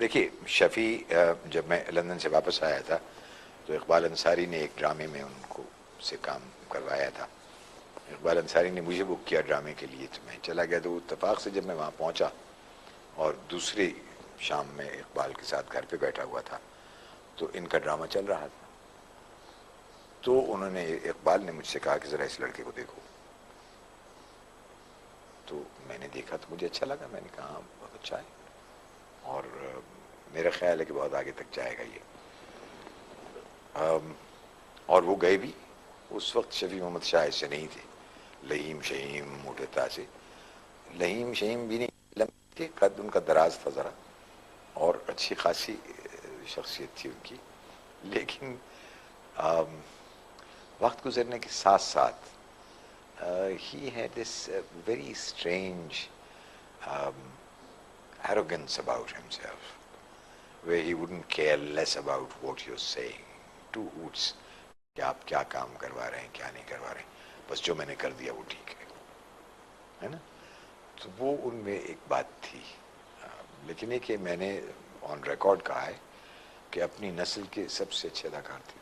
دیکھیے شفیع جب میں لندن سے واپس آیا تھا تو اقبال انصاری نے ایک ڈرامے میں ان کو سے کام کروایا تھا. اقبال انصاری نے مجھے بک کیا ڈرامے کے لیے تو میں چلا گیا. تو اتفاق سے جب میں وہاں پہنچا اور دوسری شام میں اقبال کے ساتھ گھر پہ بیٹھا ہوا تھا تو ان کا ڈرامہ چل رہا تھا. تو انہوں نے اقبال نے مجھ سے کہا کہ ذرا اس لڑکے کو دیکھو. تو میں نے دیکھا تو مجھے اچھا لگا. میں نے کہا ہاں بہت اچھا ہے اور میرا خیال ہے کہ بہت آگے تک جائے گا یہ. اور وہ گئے بھی. اس وقت شفیع محمد شاہ ایسے نہیں تھے لہیم شہیم موٹے تازے. لہیم شہیم بھی نہیں لمبے تھے, قد ان کا دراز تھا ذرا اور اچھی خاصی شخصیت تھی ان کی. لیکن وقت گزرنے کے ساتھ ساتھ he had this very strange arrogance about himself where he wouldn't care less about what you're saying. Two hoots کہ آپ کیا کام کروا رہے ہیں کیا نہیں کروا رہے ہیں, بس جو میں نے کر دیا وہ ٹھیک ہے نا. تو وہ ان میں ایک بات تھی. لیکن یہ کہ میں نے آن ریکارڈ کہا ہے کہ اپنی نسل کے سب سے اچھے اداکار تھے.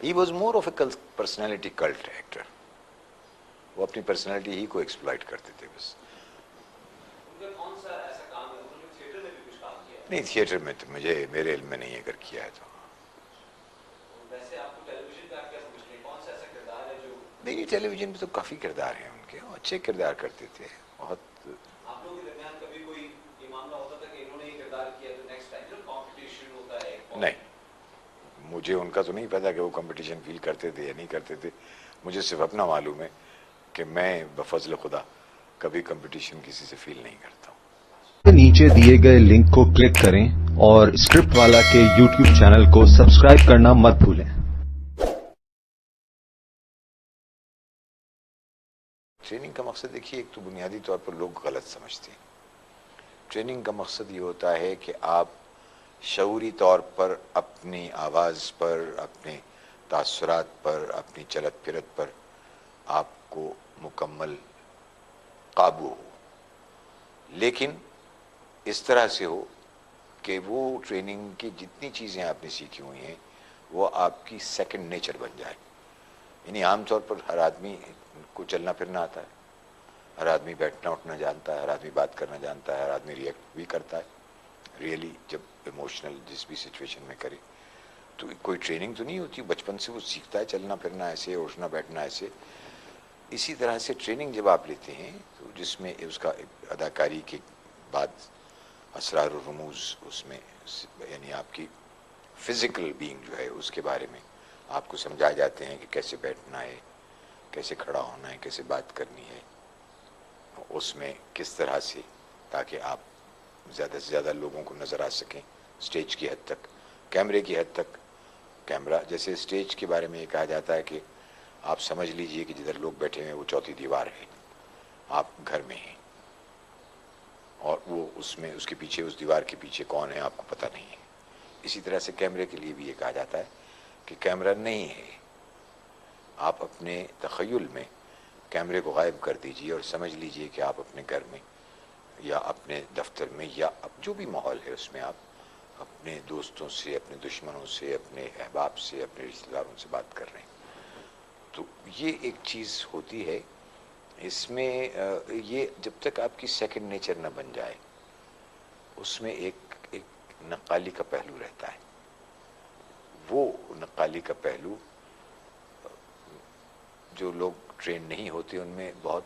He was more of a personality cult actor. وہ اپنی پرسنالٹی ہی کو ایکسپلائٹ کرتے تھے بس. نہیں تھیٹر میں تو میرے علم میں نہیں اگر کیا ہے تو. نہیں ٹیلی ویژن میں تو کافی کردار ہیں ان کے, اچھے کردار کرتے تھے بہت. نہیں مجھے ان کا تو نہیں پتا کہ وہ کمپٹیشن فیل کرتے تھے یا نہیں کرتے تھے. مجھے صرف اپنا معلوم ہے کہ میں بفضل خدا کبھی کمپٹیشن کسی سے فیل نہیں کرتا ہوں. نیچے دیے گئے لنک کو کلک کریں اور اسکرپٹ والا کے یوٹیوب چینل کو سبسکرائب کرنا مت بھولیں. ٹریننگ کا مقصد دیکھیے ایک تو بنیادی طور پر لوگ غلط سمجھتے ہیں. ٹریننگ کا مقصد یہ ہوتا ہے کہ آپ شعوری طور پر اپنی آواز پر, اپنے تاثرات پر, اپنی چلت پھرت پر آپ کو مکمل قابو ہو, لیکن اس طرح سے ہو کہ وہ ٹریننگ کی جتنی چیزیں آپ نے سیکھی ہوئی ہیں وہ آپ کی سیکنڈ نیچر بن جائے. یعنی عام طور پر ہر آدمی کو چلنا پھرنا آتا ہے, ہر آدمی بیٹھنا اٹھنا جانتا ہے, ہر آدمی بات کرنا جانتا ہے, ہر آدمی ریئیکٹ بھی کرتا ہے ریئلی جب ایموشنل جس بھی سچویشن میں کرے. تو کوئی ٹریننگ تو نہیں ہوتی, بچپن سے وہ سیکھتا ہے چلنا پھرنا ایسے, اٹھنا بیٹھنا ایسے. اسی طرح سے ٹریننگ جب آپ لیتے ہیں تو جس میں اس کا اداکاری کے بعد اسرار و رموز اس میں یعنی آپ کی فزیکل بینگ جو ہے اس کے بارے میں آپ کو سمجھائے جاتے ہیں کہ کیسے بیٹھنا ہے, کیسے کھڑا ہونا ہے, کیسے بات کرنی ہے, اس میں کس طرح سے تاکہ آپ زیادہ سے زیادہ لوگوں کو نظر آ سکیں اسٹیج کی حد تک, کیمرے کی حد تک. کیمرہ جیسے اسٹیج کے بارے میں یہ کہا جاتا ہے کہ آپ سمجھ لیجئے کہ جدھر لوگ بیٹھے ہیں وہ چوتھی دیوار ہے, آپ گھر میں ہیں اور وہ اس میں اس کے پیچھے اس دیوار کے پیچھے کون ہے آپ کو پتہ نہیں ہے. اسی طرح سے کیمرے کے لیے بھی یہ کہا جاتا ہے کہ کیمرہ نہیں ہے, آپ اپنے تخیل میں کیمرے کو غائب کر دیجئے اور سمجھ لیجئے کہ آپ اپنے گھر میں یا اپنے دفتر میں یا جو بھی ماحول ہے اس میں آپ اپنے دوستوں سے, اپنے دشمنوں سے, اپنے احباب سے, اپنے رشتہ داروں سے بات کر رہے ہیں. تو یہ ایک چیز ہوتی ہے اس میں. یہ جب تک آپ کی سیکنڈ نیچر نہ بن جائے اس میں ایک نقالی کا پہلو رہتا ہے. وہ نقالی کا پہلو جو لوگ ٹرین نہیں ہوتے ان میں بہت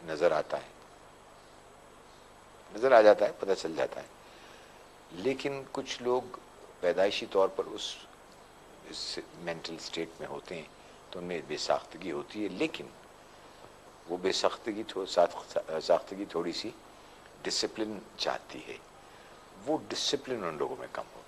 نظر آتا ہے, نظر آ جاتا ہے, پتہ چل جاتا ہے. لیکن کچھ لوگ پیدائشی طور پر اس مینٹل اسٹیٹ میں ہوتے ہیں تو ان میں بے ساختگی ہوتی ہے, لیکن وہ بے ساختگی تھوڑی سی ڈسپلن چاہتی ہے. وہ ڈسپلن ان لوگوں میں کم ہوتا ہے.